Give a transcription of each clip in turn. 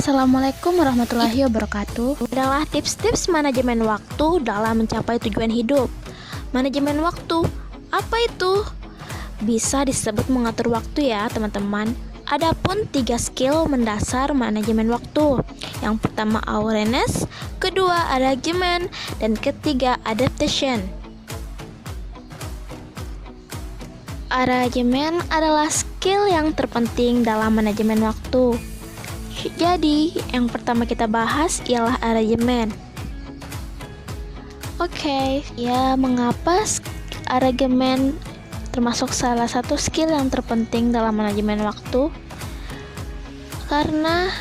Assalamualaikum warahmatullahi wabarakatuh. Adalah tips-tips manajemen waktu dalam mencapai tujuan hidup. Manajemen waktu, apa itu? Bisa disebut mengatur waktu ya teman-teman. Adapun 3 skill mendasar manajemen waktu. Yang pertama awareness, kedua arrangement, dan ketiga adaptation. Arrangement adalah skill yang terpenting dalam manajemen waktu. Jadi, yang pertama kita bahas ialah arrangement. Oke, ya mengapa arrangement termasuk salah satu skill yang terpenting dalam manajemen waktu? Karena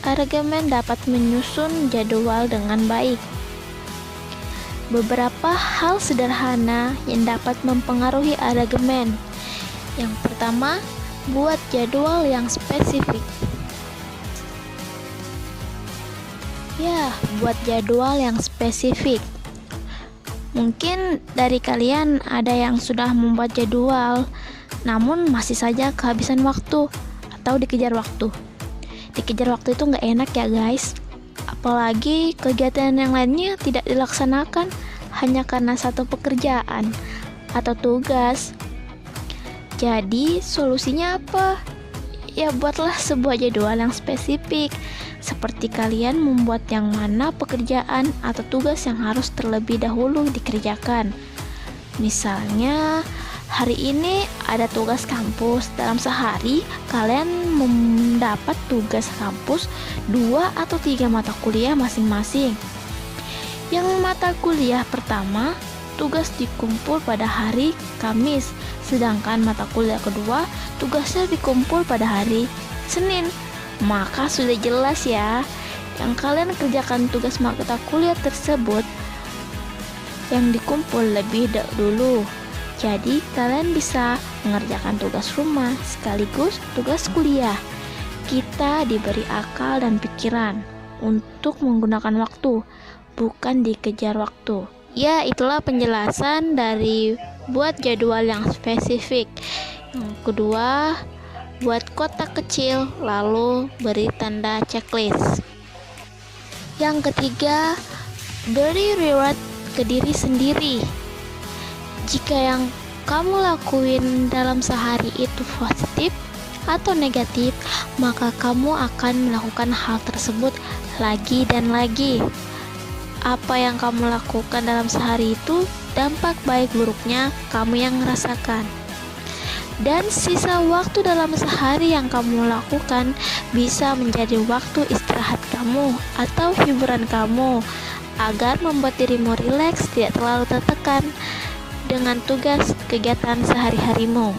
arrangement dapat menyusun jadwal dengan baik. Beberapa hal sederhana yang dapat mempengaruhi arrangement. Yang pertama, buat jadwal yang spesifik. Ya, buat jadwal yang spesifik. Mungkin dari kalian ada yang sudah membuat jadwal, namun masih saja kehabisan waktu atau dikejar waktu. Dikejar waktu itu nggak enak ya guys. Apalagi kegiatan yang lainnya tidak dilaksanakan hanya karena satu pekerjaan atau tugas. Jadi solusinya apa? Ya buatlah sebuah jadwal yang spesifik. Seperti kalian membuat yang mana pekerjaan atau tugas yang harus terlebih dahulu dikerjakan. Misalnya, hari ini ada tugas kampus. Dalam sehari, kalian mendapat tugas kampus 2 atau 3 mata kuliah masing-masing. Yang mata kuliah pertama, tugas dikumpul pada hari Kamis. Sedangkan mata kuliah kedua, tugasnya dikumpul pada hari Senin. Maka sudah jelas ya, yang kalian kerjakan tugas mata kuliah tersebut yang dikumpul lebih dulu. Jadi kalian bisa mengerjakan tugas rumah sekaligus tugas kuliah. Kita diberi akal dan pikiran untuk menggunakan waktu, bukan dikejar waktu. Ya, itulah penjelasan dari buat jadwal yang spesifik. Yang kedua, buat kotak kecil, lalu beri tanda checklist. Yang ketiga, beri reward ke diri sendiri. Jika yang kamu lakuin dalam sehari itu positif atau negatif, maka kamu akan melakukan hal tersebut lagi dan lagi. Apa yang kamu lakukan dalam sehari itu, dampak baik buruknya kamu yang merasakan. Dan sisa waktu dalam sehari yang kamu lakukan bisa menjadi waktu istirahat kamu atau hiburan kamu agar membuat dirimu rileks, tidak terlalu tertekan dengan tugas kegiatan sehari-harimu.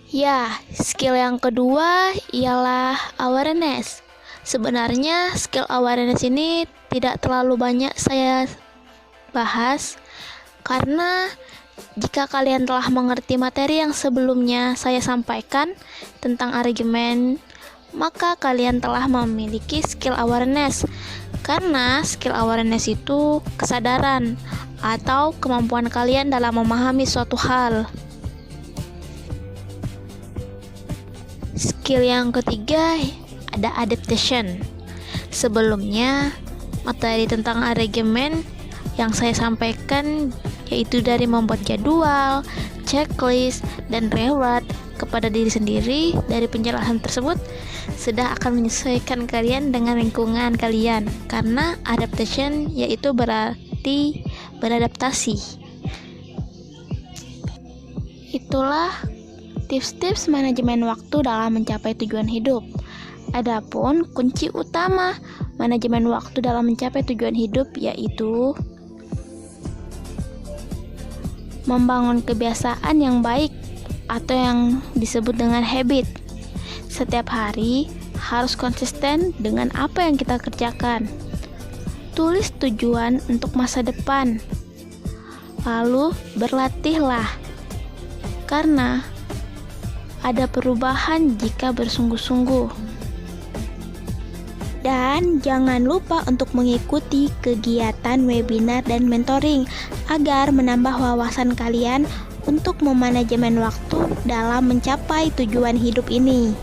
Ya, skill yang kedua ialah awareness. Sebenarnya skill awareness ini tidak terlalu banyak saya bahas karena jika kalian telah mengerti materi yang sebelumnya saya sampaikan tentang arrangement, maka kalian telah memiliki skill awareness. Karena skill awareness itu kesadaran atau kemampuan kalian dalam memahami suatu hal. Skill yang ketiga ada adaptation. Sebelumnya, materi tentang arrangement yang saya sampaikan yaitu dari membuat jadwal, checklist, dan reward kepada diri sendiri. Dari penjelasan tersebut sudah akan menyesuaikan kalian dengan lingkungan kalian, karena adaptation yaitu berarti beradaptasi. Itulah tips-tips manajemen waktu dalam mencapai tujuan hidup. Adapun kunci utama manajemen waktu dalam mencapai tujuan hidup yaitu membangun kebiasaan yang baik atau yang disebut dengan habit. Setiap hari harus konsisten dengan apa yang kita kerjakan. Tulis tujuan untuk masa depan. Lalu berlatihlah. Karena ada perubahan jika bersungguh-sungguh. Dan jangan lupa untuk mengikuti kegiatan webinar dan mentoring agar menambah wawasan kalian untuk memanajemen waktu dalam mencapai tujuan hidup ini.